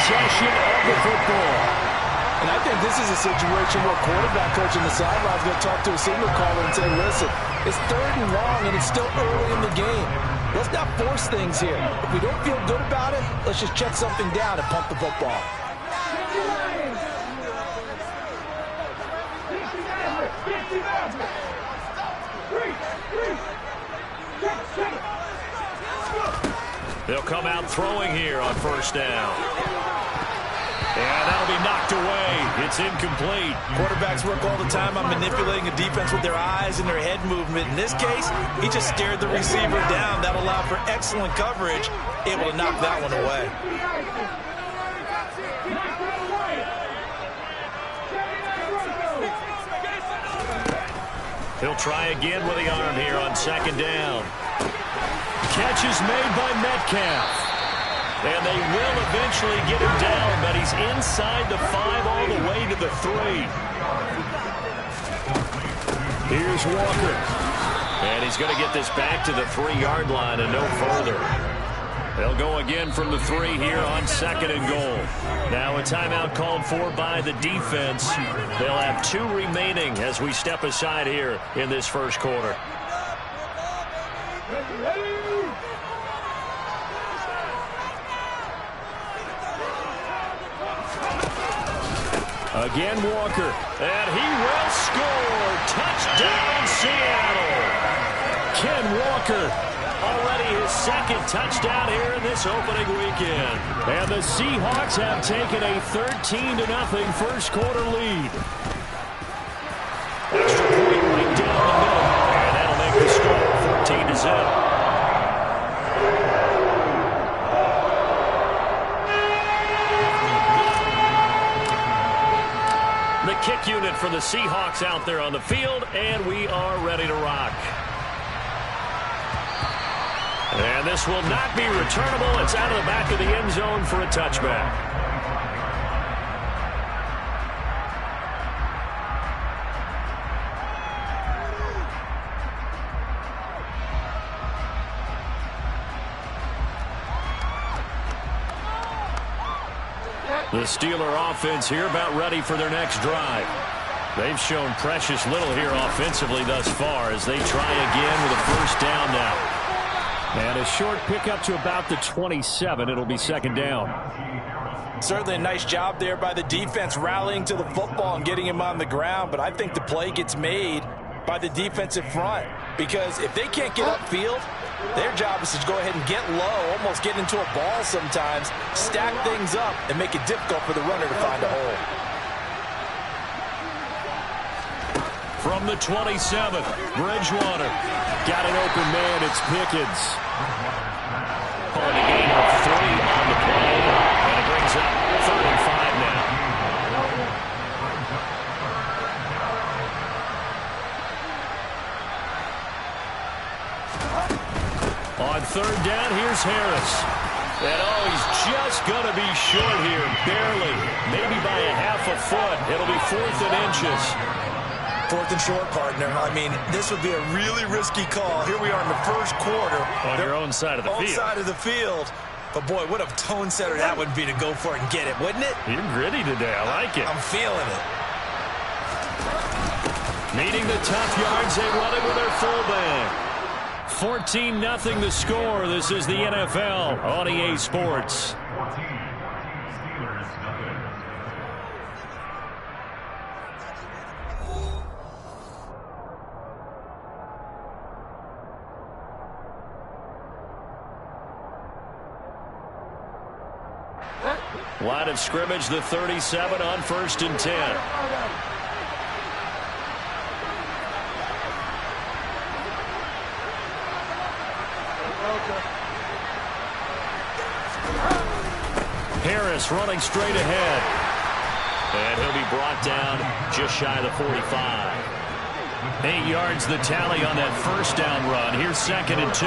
possession of the football. And I think this is a situation where quarterback coach on the sideline is going to talk to a signal caller and say, listen, it's 3rd and long and it's still early in the game. Let's not force things here. If we don't feel good about it, let's just check something down and pump the football. They'll come out throwing here on 1st down. And that'll be knocked away. It's incomplete. Quarterbacks work all the time on manipulating a defense with their eyes and their head movement. In this case, he just stared the receiver down. That allowed for excellent coverage, able to knock that one away. He'll try again with the arm here on 2nd down. Catch is made by Metcalf. And they will eventually get him down, but he's inside the 5 all the way to the 3. Here's Walker. And he's going to get this back to the 3-yard line and no further. They'll go again from the 3 here on 2nd and goal. Now a timeout called for by the defense. They'll have 2 remaining as we step aside here in this 1st quarter. Again, Walker. And he will score. Touchdown, Seattle. Ken Walker, already his 2nd touchdown here in this opening weekend. And the Seahawks have taken a 13-0 1st quarter lead. Extra point right down the middle. And that'll make the score 14-0. The kick unit for the Seahawks out there on the field, and we are ready to rock. And this will not be returnable. It's out of the back of the end zone for a touchback. The Steeler offense here about ready for their next drive. They've shown precious little here offensively thus far as they try again with a 1st down now. And a short pickup to about the 27. It'll be 2nd down. Certainly a nice job there by the defense rallying to the football and getting him on the ground. But I think the play gets made by the defensive front. Because if they can't get upfield, their job is to go ahead and get low, almost get into a ball sometimes, stack things up, and make it difficult for the runner to find a hole. From the 27th, Bridgewater. Got an open man, it's Pickens. Calling a gain of 3 on the play, and it brings up 3rd and 5 now. On 3rd down, here's Harris. And oh, he's just going to be short here, barely. Maybe by a half a foot. It'll be 4th and inches. 4th and short, partner. I mean, this would be a really risky call. Here we are in the 1st quarter. On your own side of the field. Own side of the field. But, boy, what a tone setter that would be to go for it and get it, wouldn't it? You're gritty today. I like it. I'm feeling it. Needing the tough yards, they run it with their fullback. 14-0 the score. This is the NFL on EA Sports. Line of scrimmage, the 37 on 1st and 10. Harris running straight ahead. And he'll be brought down just shy of the 45. 8 yards the tally on that 1st down run. Here's 2nd and 2.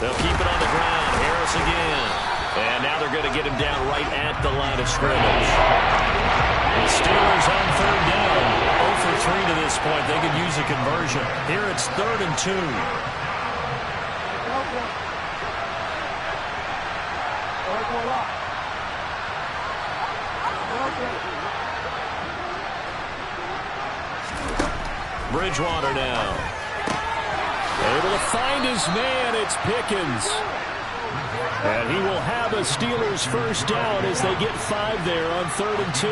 They'll keep it on the ground. Harris again. And now they're going to get him down right at the line of scrimmage. The Steelers on 3rd down. 0 for 3 to this point. They could use the conversion. Here it's 3rd and 2. Bridgewater now. Able to find his man. It's Pickens. And he will have a Steelers first down as they get 5 there on 3rd and 2.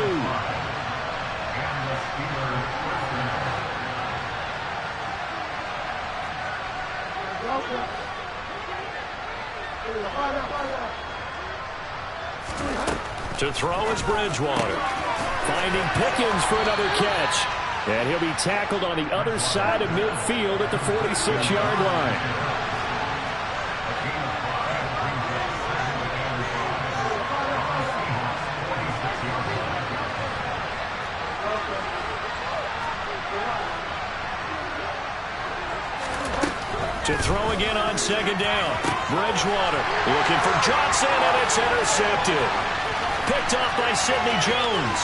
To throw is Bridgewater. Finding Pickens for another catch. And he'll be tackled on the other side of midfield at the 46-yard line. To throw again on 2nd down. Bridgewater looking for Johnson, and it's intercepted. Picked off by Sidney Jones.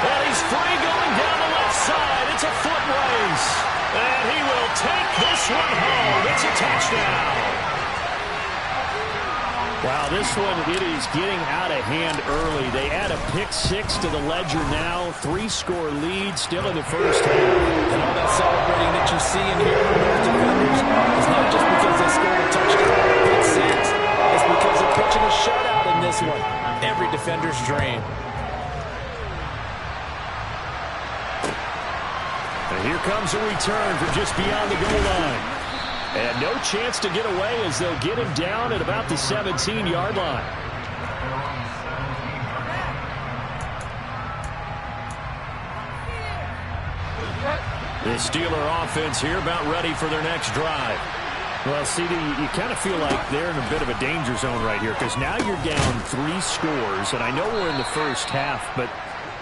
And he's free going down the left side. It's a foot race. And he will take this one home. It's a touchdown. Wow, this one, it is getting out of hand early. They add a pick-6 to the ledger now. 3-score lead still in the first half. And all that celebrating that you see in here from those defenders is not just because they scored a touchdown, pick-6. It's because they're pitching a shutout in this one. Every defender's dream. And here comes a return from just beyond the goal line. And no chance to get away as they'll get him down at about the 17-yard line. The Steeler offense here about ready for their next drive. Well, CD, you kind of feel like they're in a bit of a danger zone right here because now you're down 3 scores, and I know we're in the first half, but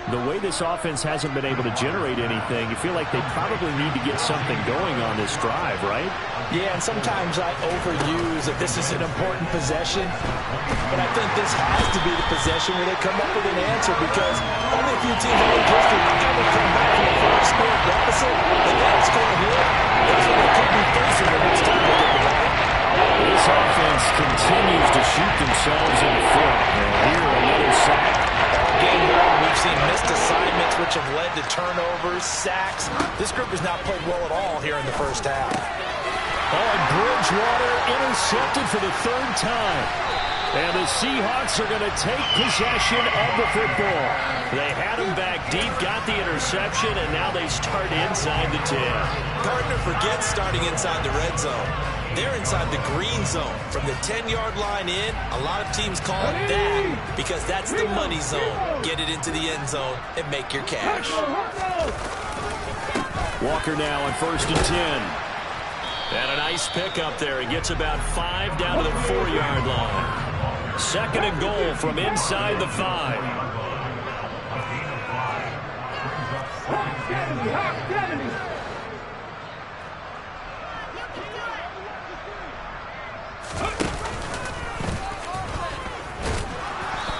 the way this offense hasn't been able to generate anything, you feel like they probably need to get something going on this drive, right? Yeah, and sometimes I overuse that this is an important possession, but I think this has to be the possession where they come up with an answer because only a few teams in the history ever come back from a 5-score deficit and then score here. That's what they could be facing the next time they get the ball. This offense continues to shoot themselves in the foot. And here, another sack. All game long, we've seen missed assignments which have led to turnovers, sacks. This group has not played well at all here in the first half. Oh, and Bridgewater intercepted for the 3rd time. And the Seahawks are going to take possession of the football. They had him back deep, got the interception, and now they start inside the 10. Gardner forgets starting inside the red zone. They're inside the green zone. From the 10-yard line in, a lot of teams call it that because that's the money zone. Get it into the end zone and make your cash. Walker now on 1st and 10. And a nice pick up there. He gets about 5 down to the 4-yard line. 2nd and goal from inside the 5.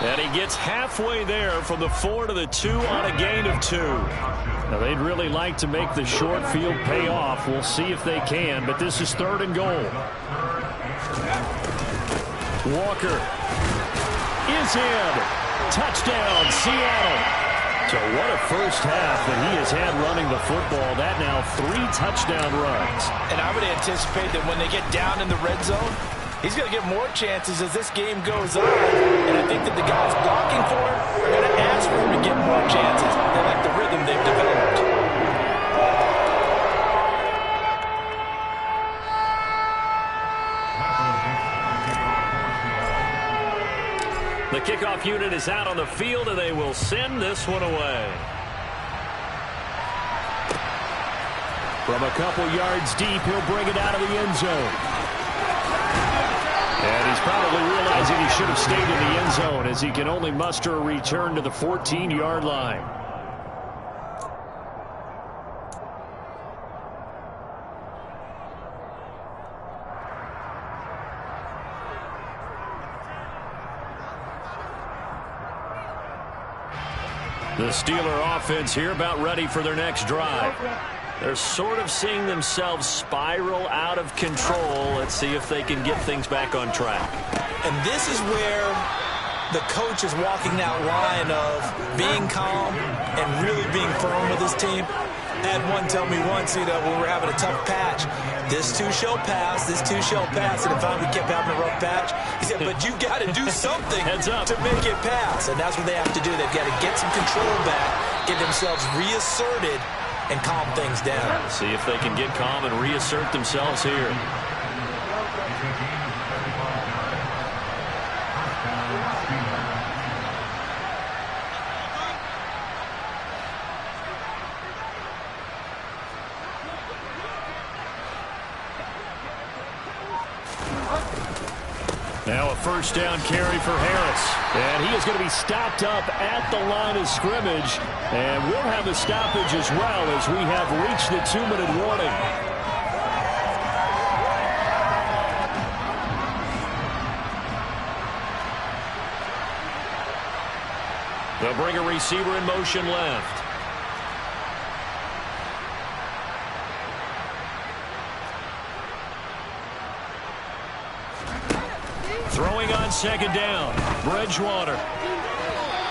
And he gets halfway there from the 4 to the 2 on a gain of 2. Now, they'd really like to make the short field pay off. We'll see if they can, but this is 3rd and goal. Walker is in. Touchdown, Seattle. So what a first half that he has had running the football. That now 3 touchdown runs. And I would anticipate that when they get down in the red zone, he's going to get more chances as this game goes on. And I think that the guys blocking for him are going to ask for him to get more chances. They like the rhythm they've developed. The kickoff unit is out on the field, and they will send this one away. From a couple yards deep, he'll bring it out of the end zone. And he's probably realizing he should have stayed in the end zone as he can only muster a return to the 14-yard line. The Steeler offense here about ready for their next drive. They're sort of seeing themselves spiral out of control. Let's see if they can get things back on track. And this is where the coach is walking that line of being calm and really being firm with his team. I had one tell me once, when we were having a tough patch, this too shall pass, this too shall pass. And finally we kept having a rough patch. He said, but you got to do something to make it pass. And that's what they have to do. They've got to get some control back, get themselves reasserted, and calm things down. See if they can get calm and reassert themselves here. Now a first down carry for Harris. And he is going to be stopped up at the line of scrimmage. And we'll have a stoppage as well as we have reached the 2-minute warning. They'll bring a receiver in motion left. Throwing on second down, Bridgewater.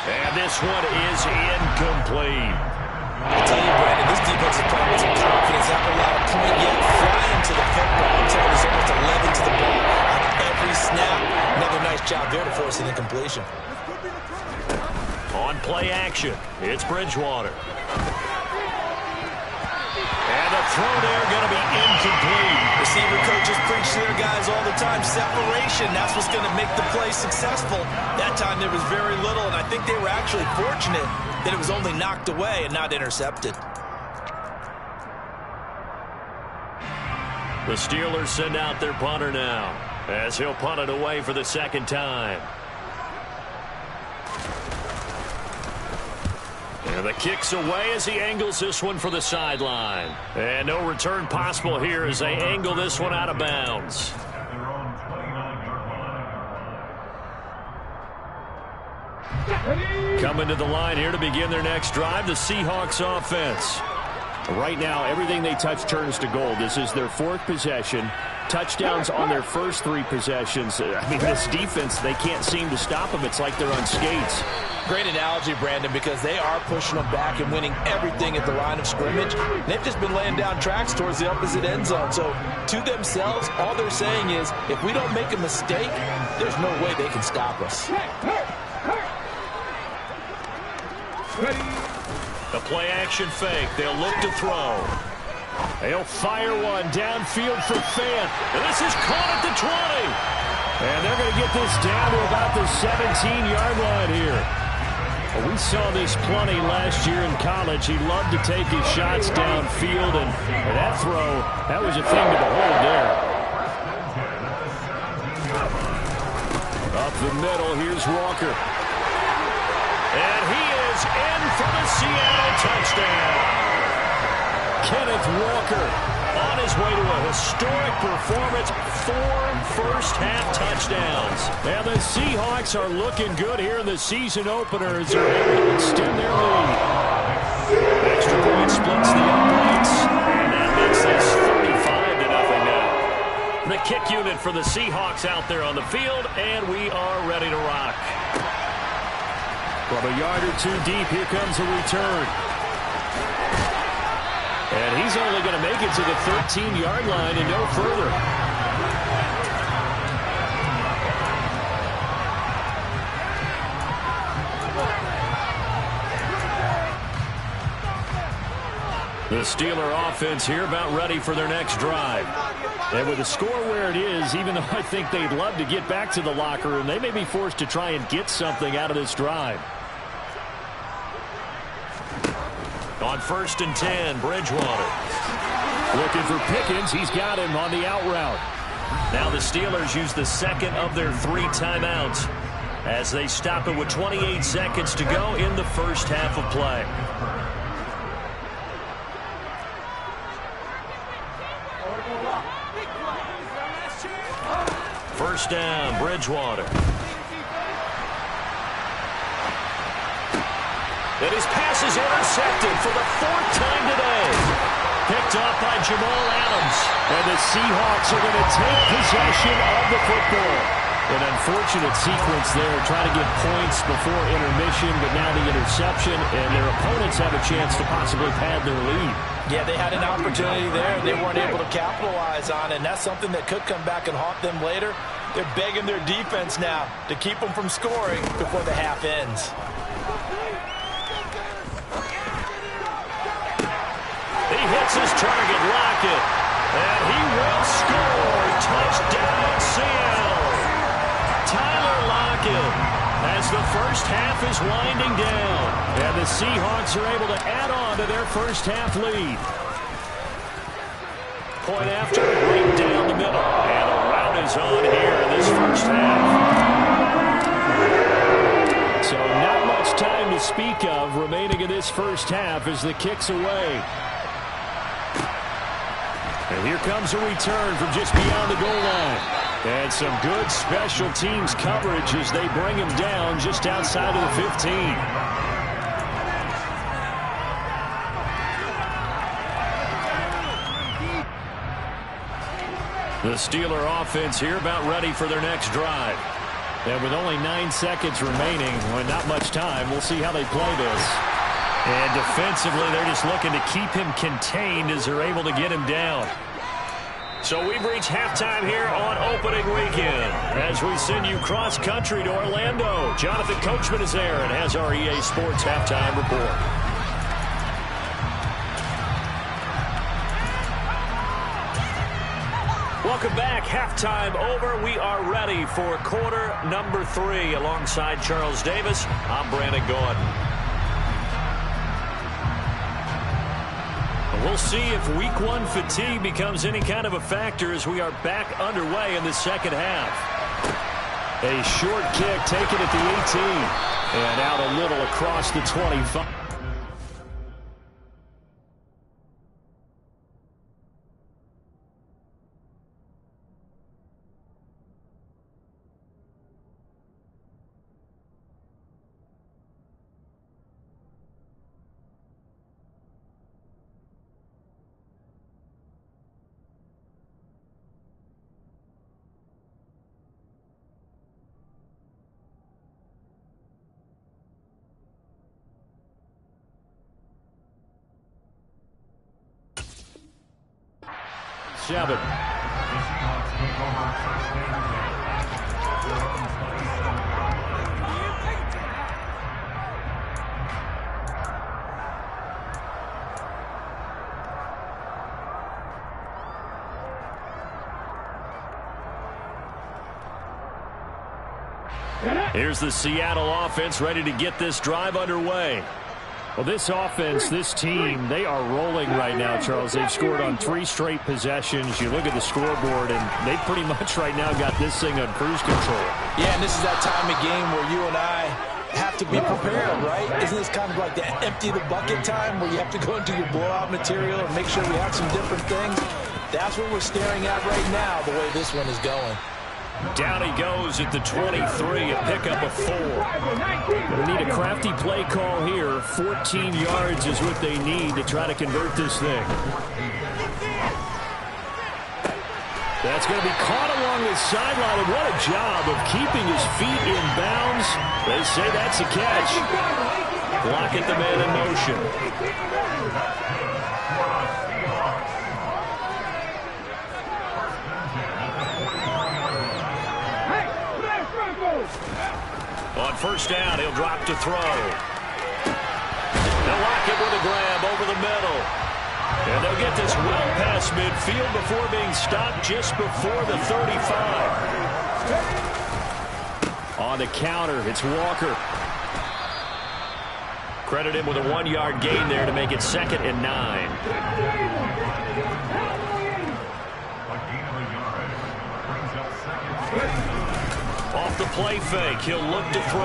And this one is incomplete. I tell you, Brandon, this defense is playing with some confidence. Not allowed a point yet. Flying to the football. I'm telling you, there's almost 11 to the ball on every snap. Another nice job there to force an incompletion. On play action, it's Bridgewater. And the throw there going to be incomplete. Receiver coaches preach to their guys all the time. Separation, that's what's going to make the play successful. That time there was very little, and I think they were actually fortunate that it was only knocked away and not intercepted. The Steelers send out their punter now, as he'll punt it away for the second time. And the kick's away as he angles this one for the sideline. And no return possible here as they angle this one out of bounds. Coming to the line here to begin their next drive, the Seahawks offense. Right now, everything they touch turns to gold. This is their fourth possession. Touchdowns on their first three possessions. I mean, this defense, they can't seem to stop them. It's like they're on skates. Great analogy, Brandon, because they are pushing them back and winning everything at the line of scrimmage. They've just been laying down tracks towards the opposite end zone. So to themselves, all they're saying is, if we don't make a mistake, there's no way they can stop us. The play-action fake. They'll look to throw. They'll fire one downfield for Fant. And this is caught at the 20. And they're going to get this down to about the 17-yard line here. Well, we saw this plenty last year in college. He loved to take his shots downfield. And that throw, that was a thing to behold there. Up the middle, here's Walker. And he is in for the Seattle touchdown. Kenneth Walker on his way to a historic performance, 4 first-half touchdowns. And the Seahawks are looking good here in the season opener as they're able to extend their lead. Extra point splits the uprights, and that makes this 35-0 now. The kick unit for the Seahawks out there on the field, and we are ready to rock. From a yard or two deep, here comes a return. And he's only going to make it to the 13-yard line and no further. The Steeler offense here about ready for their next drive. And with the score where it is, even though I think they'd love to get back to the locker room, they may be forced to try and get something out of this drive. On 1st and 10, Bridgewater. Looking for Pickens. He's got him on the out route. Now the Steelers use the second of their 3 timeouts as they stop it with 28 seconds to go in the first half of play. First down, And his pass is intercepted for the 4th time today. Picked up by Jamal Adams. And the Seahawks are going to take possession of the football. An unfortunate sequence there, trying to get points before intermission, but now the interception, and their opponents have a chance to possibly pad their lead. Yeah, they had an opportunity there, and they weren't able to capitalize on it, and that's something that could come back and haunt them later. They're begging their defense now to keep them from scoring before the half ends. He hits his target, Lockett, and he will score. Touchdown, Seattle. Tyler Lockett, as the first half is winding down, and the Seahawks are able to add on to their first half lead. Point after, right down the middle, and the rout is on here in this first half. So not much time to speak of remaining in this first half as the kick's away. And here comes a return from just beyond the goal line. And some good special teams coverage as they bring him down just outside of the 15. The Steeler offense here about ready for their next drive. And with only 9 seconds remaining, well, not much time, we'll see how they play this. And defensively, they're just looking to keep him contained as they're able to get him down. So we've reached halftime here on opening weekend as we send you cross-country to Orlando. Jonathan Coachman is there and has our EA Sports halftime report. Welcome back. Halftime over. We are ready for quarter number 3. Alongside Charles Davis, I'm Brandon Gordon. We'll see if week 1 fatigue becomes any kind of a factor as we are back underway in the second half. A short kick taken at the 18 and out a little across the 25. Seven. Here's the Seattle offense ready to get this drive underway. Well, this offense, this team, they are rolling right now, Charles. They've scored on 3 straight possessions. You look at the scoreboard, and they pretty much right now got this thing on cruise control. Yeah, and this is that time of game where you and I have to be prepared, right? Isn't this kind of like the empty the bucket time where you have to go into your blowout material and make sure we have some different things? That's what we're staring at right now, the way this one is going. Down he goes at the 23, a pickup of 4. They need a crafty play call here. 14 yards is what they need to try to convert this thing. That's going to be caught along the sideline, and what a job of keeping his feet in bounds. They say that's a catch. Lockett, the man in motion. On first down, he'll drop to throw. They'll lock it with a grab over the middle. And they'll get this well past midfield before being stopped just before the 35. On the counter, it's Walker. Credit him with a 1-yard gain there to make it 2nd and 9. Off the play fake, he'll look to throw.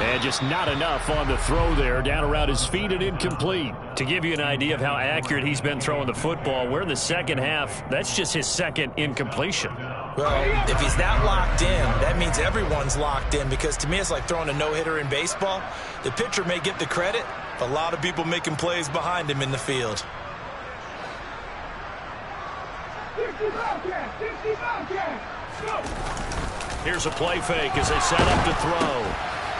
And just not enough on the throw there, down around his feet and incomplete. To give you an idea of how accurate he's been throwing the football, we're in the second half. That's just his 2nd incompletion. Well, if he's that locked in, that means everyone's locked in, because to me it's like throwing a no-hitter in baseball. The pitcher may get the credit, but a lot of people making plays behind him in the field. Here's a play fake as they set up to throw.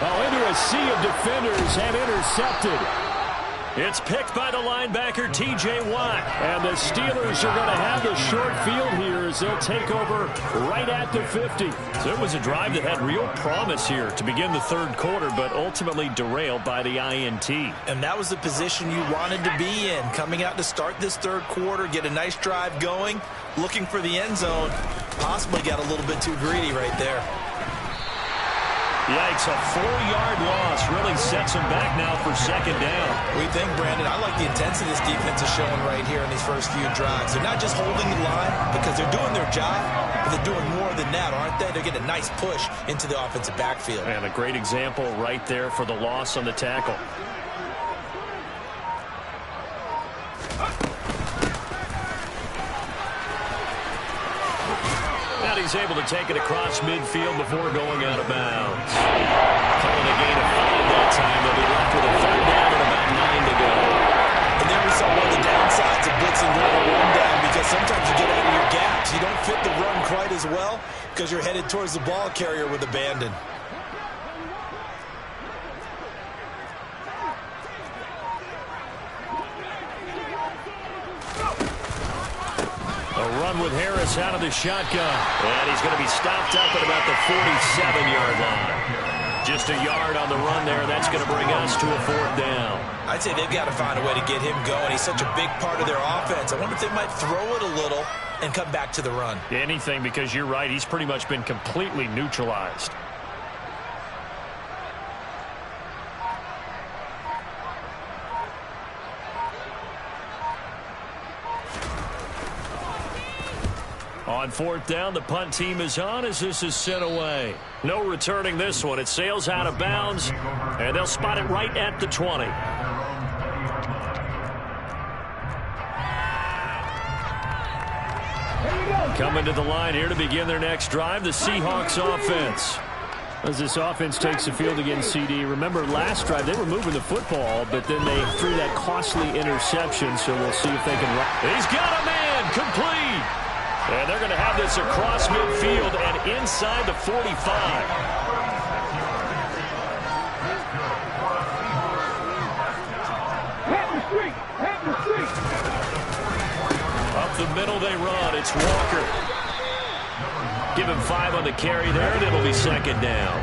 Oh, into a sea of defenders and intercepted. It's picked by the linebacker, T.J. Watt. And the Steelers are going to have the short field here as they'll take over right at the 50. So it was a drive that had real promise here to begin the third quarter, but ultimately derailed by the INT. And that was the position you wanted to be in, coming out to start this third quarter, get a nice drive going, looking for the end zone. Possibly got a little bit too greedy right there. Yikes, a 4-yard loss really sets them back now for second down. We think, Brandon, I like the intensity this defense is showing right here in these first few drives. They're not just holding the line because they're doing their job, but they're doing more than that, aren't they? They're getting a nice push into the offensive backfield. And a great example right there for the loss on the tackle. And he's able to take it across midfield before going out of bounds. Calling a gain of 5 that time. They'll be left with a third down and about 9 to go. And there we saw one of the downsides of blitzing going a run down, because sometimes you get out of your gaps. You don't fit the run quite as well because you're headed towards the ball carrier with abandon. A run with Harris out of the shotgun. And he's going to be stopped up at about the 47-yard line. Just a yard on the run there. That's going to bring us to a fourth down. I'd say they've got to find a way to get him going. He's such a big part of their offense. I wonder if they might throw it a little and come back to the run. Anything, because you're right. He's pretty much been completely neutralized. On fourth down, the punt team is on as this is sent away. No returning this one. It sails out of bounds, and they'll spot it right at the 20. Coming to the line here to begin their next drive, the Seahawks offense. As this offense takes the field again, CD, remember last drive they were moving the football, but then they threw that costly interception, so we'll see if they can run. He's got a man, complete. And they're going to have this across midfield and inside the 45. Up the middle they run. It's Walker. Give him 5 on the carry there, and it'll be second down.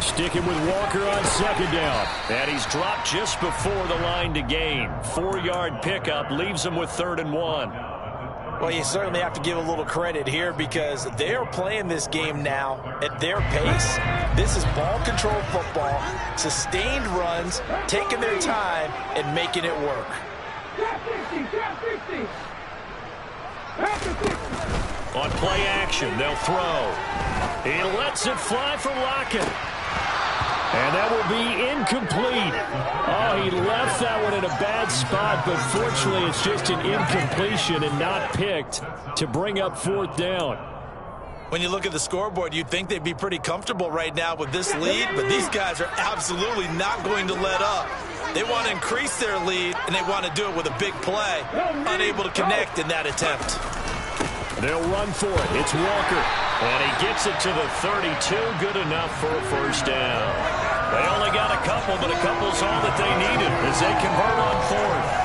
Sticking with Walker on second down. And he's dropped just before the line to gain. 4-yard pickup leaves him with 3rd and 1. Well, you certainly have to give a little credit here because they are playing this game now at their pace. This is ball control football, sustained runs, taking their time and making it work. On play action, they'll throw. He lets it fly for Lockett. And that will be incomplete. Oh, he left that one in a bad spot, but fortunately it's just an incompletion and not picked to bring up 4th down. When you look at the scoreboard, you'd think they'd be pretty comfortable right now with this lead, but these guys are absolutely not going to let up. They want to increase their lead, and they want to do it with a big play. Unable to connect in that attempt. They'll run for it. It's Walker. And he gets it to the 32. Good enough for a first down. They only got a couple, but a couple's all that they needed as they convert on 4th.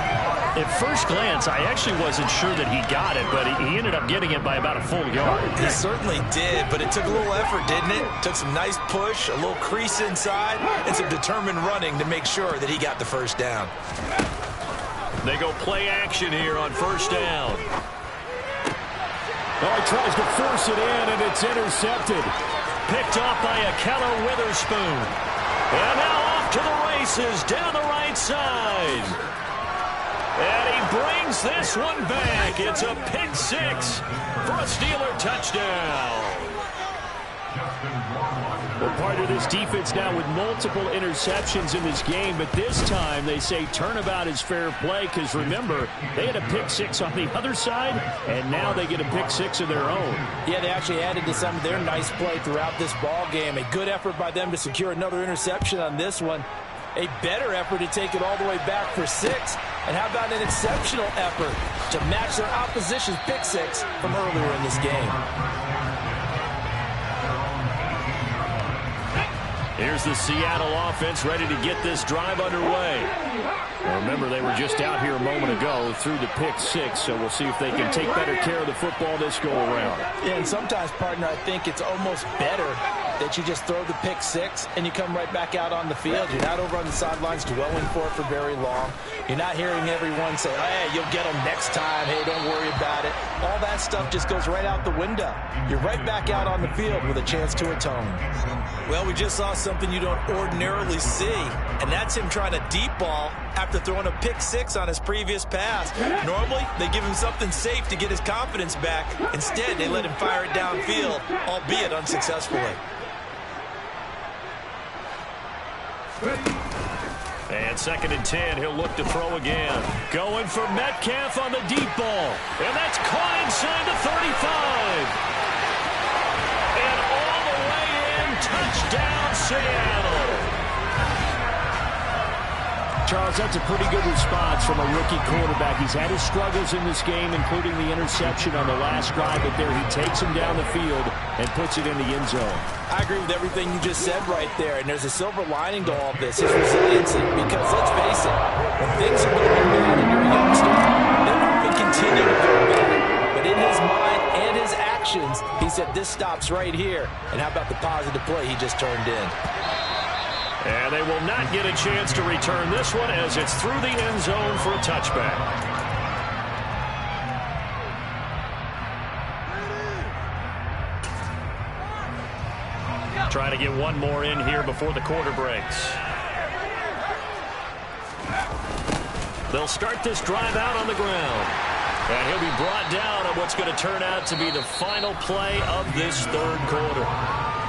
At first glance, I actually wasn't sure that he got it, but he ended up getting it by about a full yard. He certainly did, but it took a little effort, didn't it? Took some nice push, a little crease inside, and some determined running to make sure that he got the first down. They go play action here on first down. Oh, he tries to force it in, and it's intercepted. Picked off by Akello Witherspoon. And now off to the races down the right side. And he brings this one back. It's a pick six for a Steeler touchdown. Well, part of this defense now with multiple interceptions in this game, but this time they say turnabout is fair play because, remember, they had a pick six on the other side, and now they get a pick six of their own. Yeah, they actually added to some of their nice play throughout this ball game. A good effort by them to secure another interception on this one. A better effort to take it all the way back for six. And how about an exceptional effort to match their opposition's pick six from earlier in this game? Here's the Seattle offense ready to get this drive underway. Now remember, they were just out here a moment ago through the pick six, so we'll see if they can take better care of the football this go-around. Yeah, and sometimes, partner, I think it's almost better that you just throw the pick six and you come right back out on the field. You're not over on the sidelines dwelling for it for very long. You're not hearing everyone say, hey, you'll get them next time. Hey, don't worry about it. All that stuff just goes right out the window. You're right back out on the field with a chance to atone. Well, we just saw something you don't ordinarily see, and that's him trying to deep ball after throwing a pick six on his previous pass. Normally, they give him something safe to get his confidence back. Instead, they let him fire it downfield, albeit unsuccessfully. And 2nd and 10, he'll look to throw again. Going for Metcalf on the deep ball. And that's caught inside the 35. And all the way in, touchdown Seattle. Charles, that's a pretty good response from a rookie quarterback. He's had his struggles in this game, including the interception on the last drive, but there he takes him down the field and puts it in the end zone. I agree with everything you just said right there, and there's a silver lining to all this, his resiliency, because let's face it, when things are going bad and you're a youngster, they often continue to go bad. But in his mind and his actions, he said this stops right here. And how about the positive play he just turned in? And they will not get a chance to return this one as it's through the end zone for a touchback. Trying to get one more in here before the quarter breaks. They'll start this drive out on the ground. And he'll be brought down on what's going to turn out to be the final play of this third quarter.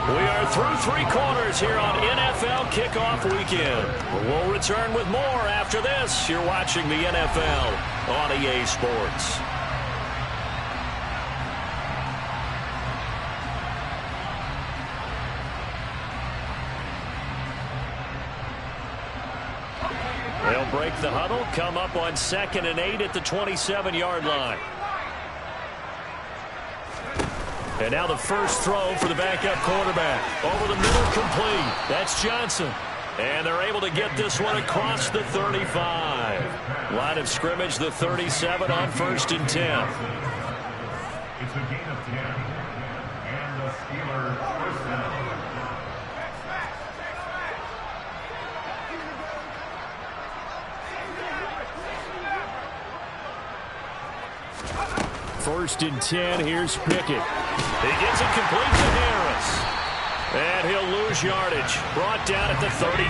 We are through 3 quarters here on NFL Kickoff Weekend. We'll return with more after this. You're watching the NFL on EA Sports. They'll break the huddle, come up on 2nd and 8 at the 27-yard line. And now the first throw for the backup quarterback. Over the middle, complete. That's Johnson. And they're able to get this one across the 35. Line of scrimmage, the 37 on 1st and 10. It's a gain of 10. And the Steelers first down. First and 10, here's Pickett. He gets it complete to Harris. And he'll lose yardage. Brought down at the 32.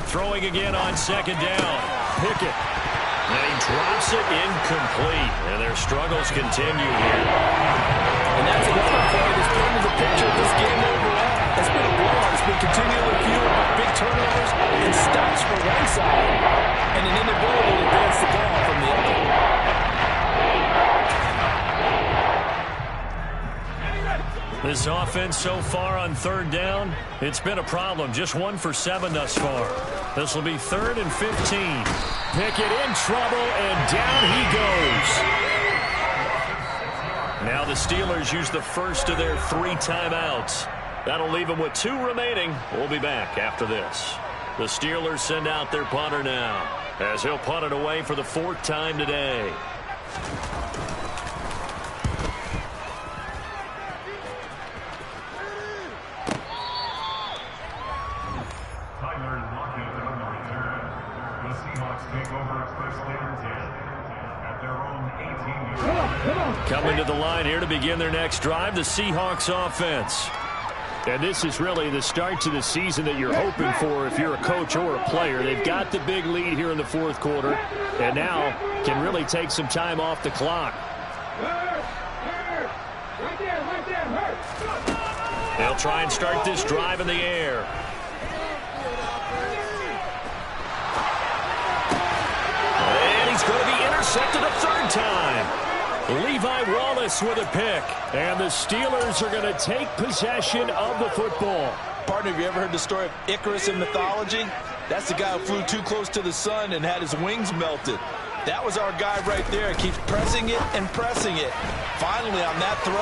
Throwing again on 2nd down. Pickett. And he drops it incomplete. And their struggles continue here. And that's another play that's put into the picture of this game overall. It's been a blowout. It's been continually fueled by big turnovers and stops for one side and an inability to advance the ball from the other. This offense so far on 3rd down, it's been a problem. Just 1 for 7 thus far. This will be 3rd and 15. Pickett in trouble, and down he goes. Now the Steelers use the first of their 3 timeouts. That'll leave them with 2 remaining. We'll be back after this. The Steelers send out their punter now, as he'll punt it away for the 4th time today. Tyler Lockett on the return. The Seahawks take over first and 10 at their own 18-yard line. Coming to the line here to begin their next drive, the Seahawks offense. And this is really the start to the season that you're hoping for if you're a coach or a player. They've got the big lead here in the fourth quarter, and now can really take some time off the clock. They'll try and start this drive in the air. And he's going to be intercepted a third time. Levi Wallace with a pick. And the Steelers are going to take possession of the football. Partner, have you ever heard the story of Icarus in mythology? That's the guy who flew too close to the sun and had his wings melted. That was our guy right there. Keeps pressing it and pressing it. Finally, on that throw,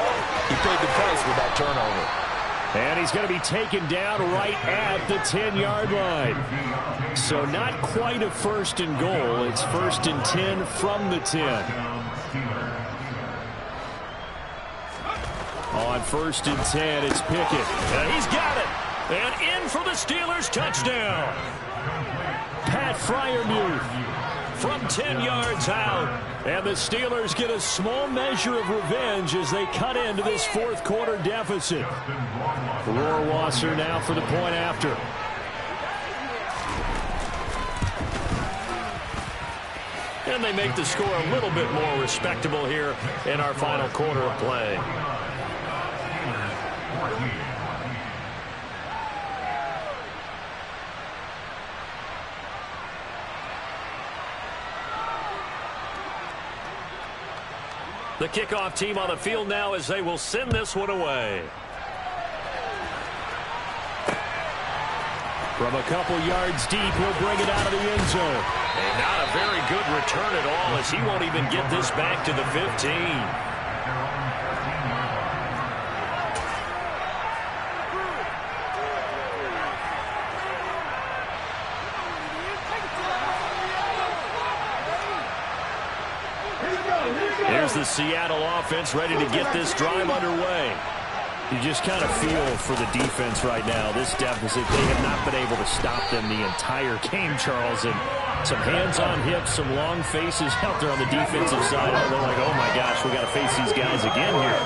he paid the price with that turnover. And he's going to be taken down right at the 10-yard line. So not quite a first and goal. It's first and 10 from the 10. On first and 10, it's Pickett. And he's got it. And in for the Steelers, touchdown. Pat Freiermuth from 10 yards out. And the Steelers get a small measure of revenge as they cut into this fourth quarter deficit. Rohrwasser now for the point after. And they make the score a little bit more respectable here in our final quarter of play. The kickoff team on the field now as they will send this one away. From a couple yards deep, he'll bring it out of the end zone. And not a very good return at all as he won't even get this back to the 15. Here's the Seattle offense ready to get this drive underway. You just kind of feel for the defense right now. This deficit, they have not been able to stop them the entire game, Charles. And some hands on hips, some long faces out there on the defensive side. They're like, oh my gosh, we got to face these guys again here.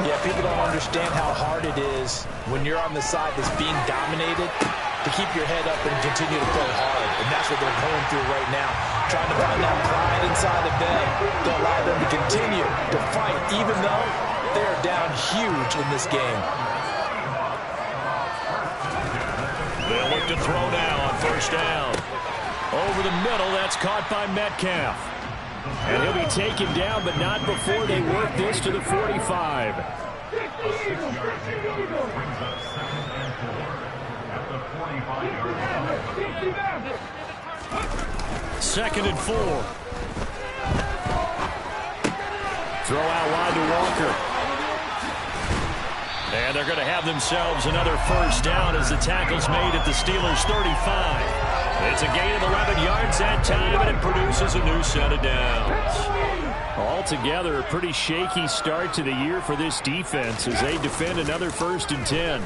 Yeah, people don't understand how hard it is when you're on the side that's being dominated to keep your head up and continue to play hard. And that's what they're going through right now. Trying to find that pride inside of them to allow them to continue to fight, even though they're down huge in this game. They'll look to throw now on first down. Over the middle, that's caught by Metcalf. And he'll be taken down, but not before they work this to the 45. Second and 4. Throw out wide to Walker. And they're going to have themselves another first down as the tackle's made at the Steelers' 35. It's a gain of 11 yards that time, and it produces a new set of downs. Altogether, a pretty shaky start to the year for this defense as they defend another first and 10.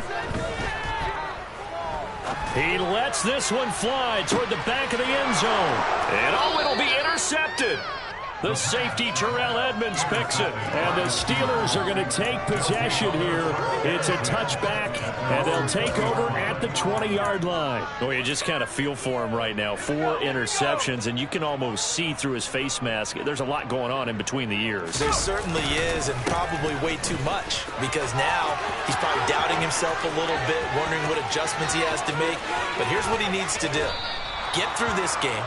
He lets this one fly toward the back of the end zone. And oh, it'll be intercepted. The safety, Terrell Edmonds, picks it. And the Steelers are going to take possession here. It's a touchback, and they'll take over at the 20-yard line. Oh, you just kind of feel for him right now. 4 interceptions, and you can almost see through his face mask. There's a lot going on in between the ears. There certainly is, and probably way too much, because now he's probably doubting himself a little bit, wondering what adjustments he has to make. But here's what he needs to do. Get through this game.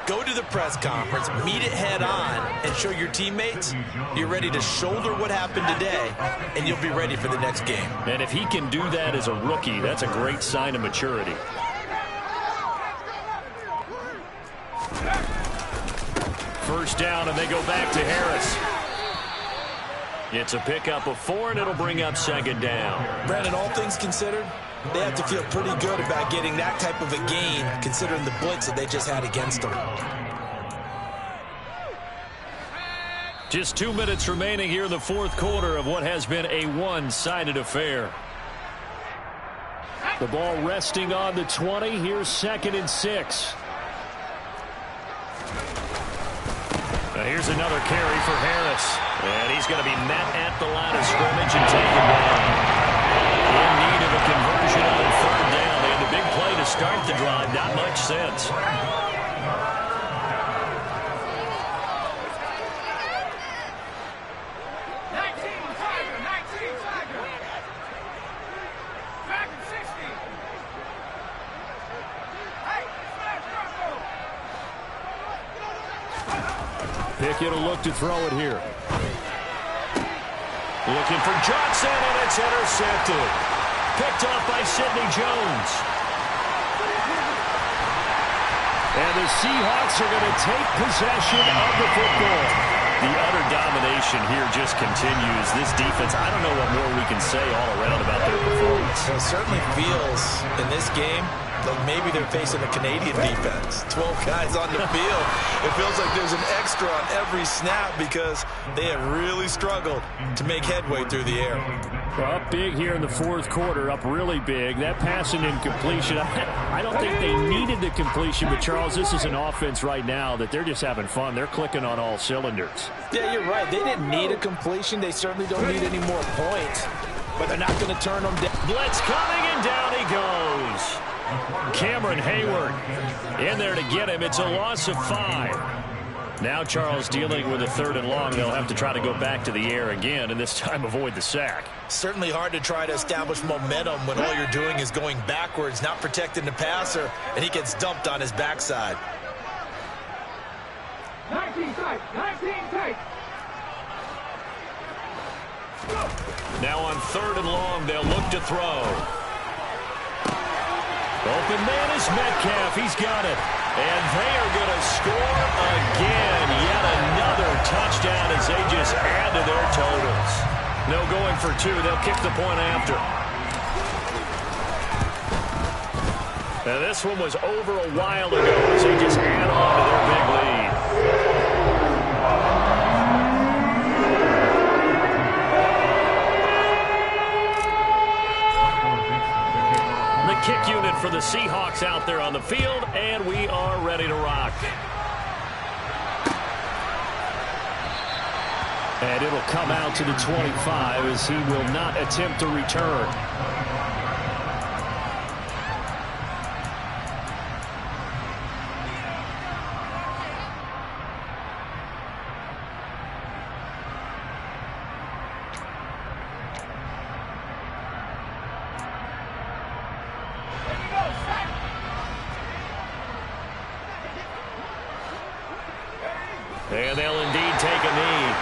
Go to the press conference, meet it head on, and show your teammates you're ready to shoulder what happened today, and you'll be ready for the next game. And if he can do that as a rookie, that's a great sign of maturity. First down, and they go back to Harris. It's a pickup of 4, and it'll bring up second down. Brandon, all things considered, they have to feel pretty good about getting that type of a gain, considering the blitz that they just had against them. Just 2 minutes remaining here in the fourth quarter of what has been a one-sided affair. The ball resting on the 20. Here's second and 6. Now here's another carry for Harris. And he's going to be met at the line of scrimmage and taken down. In need of a sent. Pickett will look to throw it here. Looking for Johnson, and it's intercepted. Picked off by Sidney Jones. And the Seahawks are going to take possession of the football. The utter domination here just continues. This defense, I don't know what more we can say all around about their performance. It certainly feels in this game like maybe they're facing a Canadian defense. 12 guys on the field. It feels like there's an extra on every snap because they have really struggled to make headway through the air. Up big here in the fourth quarter, up really big. That pass and incompletion, I don't think they needed the completion, but Charles, this is an offense right now that they're just having fun. They're clicking on all cylinders. Yeah, you're right. They didn't need a completion. They certainly don't need any more points, but they're not going to turn them down. Blitz coming, and down he goes. Cameron Hayward in there to get him. It's a loss of 5. Now Charles dealing with a 3rd and long. They'll have to try to go back to the air again, and this time avoid the sack. Certainly hard to try to establish momentum when all you're doing is going backwards, not protecting the passer, and he gets dumped on his backside. 19 tight, 19 tight. Now on 3rd and long, they'll look to throw. Open man is Metcalf. He's got it. And they are going to score again. Yet another touchdown as they just add to their totals. No going for 2. They'll kick the point after. Now this one was over a while ago as they just add on to their big lead. Kick unit for the Seahawks out there on the field, and we are ready to rock. And it'll come out to the 25 as he will not attempt to return. And they'll indeed take a knee.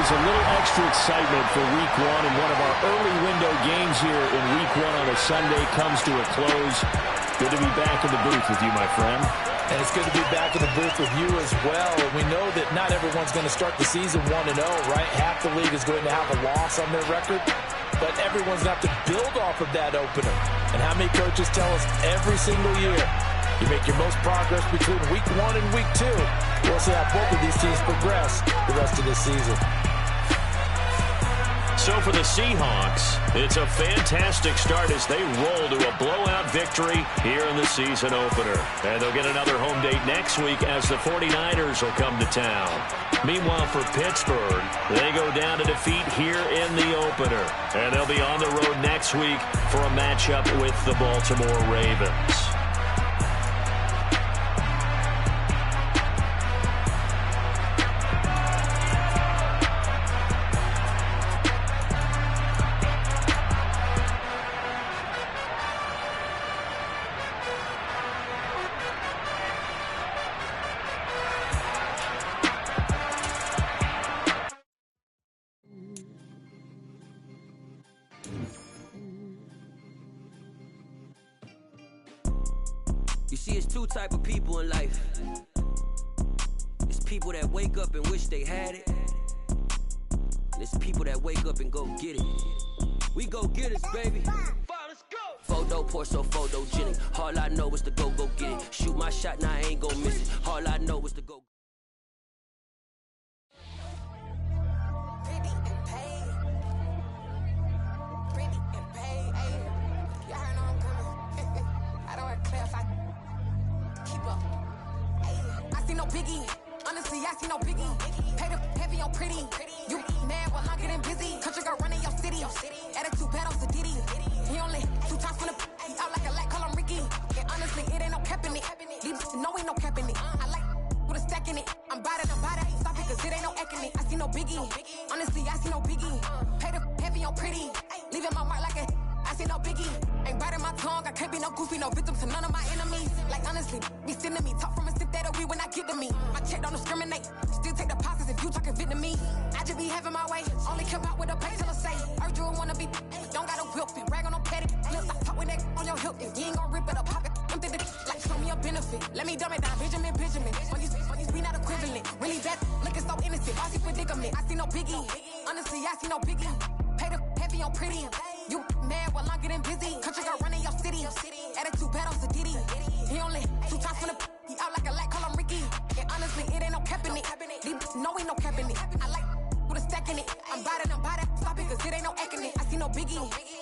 A little extra excitement for Week 1, and one of our early window games here in Week 1 on a Sunday comes to a close. Good to be back in the booth with you, my friend. And it's good to be back in the booth with you as well. And we know that not everyone's going to start the season 1-0, right? Half the league is going to have a loss on their record, but everyone's going to have to build off of that opener. And how many coaches tell us every single year, you make your most progress between Week 1 and Week 2. We'll see how both of these teams progress the rest of this season. So for the Seahawks, it's a fantastic start as they roll to a blowout victory here in the season opener. And they'll get another home date next week as the 49ers will come to town. Meanwhile, for Pittsburgh, they go down to defeat here in the opener. And they'll be on the road next week for a matchup with the Baltimore Ravens. You see, it's two type of people in life. It's people that wake up and wish they had it. And it's people that wake up and go get it. We go get it, baby. 4 photo, pour so photogenic. All I know is to go get it. Shoot my shot, now I ain't gon' miss it. All I know is to go. Biggie, honestly, I see no biggie. Pay the heavy on pretty. You mad while I'm getting busy. Country girl running your city. Attitude bad on Diddy. He only 2 times from the he out like a lack, call him Ricky. And honestly, it ain't no cap in it. These know ain't no cap in it. I like with a stack in it. I'm bad. Stop it, cause it ain't no eck in it. I see no biggie. Honestly, I see no biggie. Pay the heavy on pretty. Leaving my mark like a I see no biggie. Ain't biting my tongue. I can't be no goofy, no victim to none of my enemies. Like honestly, be sending me talk from a sip that'll be when I get to me. My check don't discriminate. Still take deposits if you talking Vietnamese. I just be having my way. Only come out with a pay till I say. Heard you wanna be. Don't got a whip. Rag on no petty. Lips, I talk with that on your hip. If you ain't gon' rip it up, pop it. I'm thinking like show me a benefit. Let me dumb it down. Benjamin. On you we not equivalent. Really bad. Looking so innocent. Bossy predicament. I see no biggie. Honestly, I see no biggie. Pay the heavy on pretty. You mad while I'm getting busy. Country girl running your city. Attitude bad on Diddy. He only 2 times from the he out like a lack, call him Ricky. And honestly, it ain't no cap in it. These know ain't no cap in it. I like with a stack in it. I'm bad. Stop it, cause it ain't no eck in it. I see no biggie.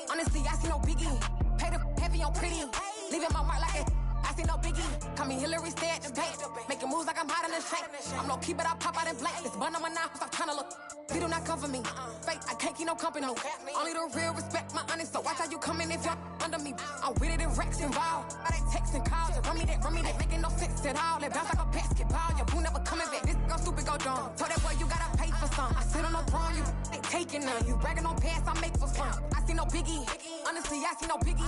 Honestly, I see no biggie. Pay the heavy on pretty. Leaving my mark like a I see no biggie. Call me Hillary, stay at the bank. Making moves like I'm hot in the shank. I'm low key, but I pop out in blank. This bun on my knife, stop trying to look. They do not cover me. Fake, I can't keep no company. Only the real respect my honest. So watch how you coming if you're under me. I'm with it and Rex involved. I they texting calls. Just run me that. Making no sense at all. They bounce like a basketball. Your boo never coming back. This go stupid, go dumb. Told that boy you gotta pay for some. I sit on the throne, you ain't taking none. You bragging on pants, I make for fun. I see no biggie. Honestly, I see no biggie.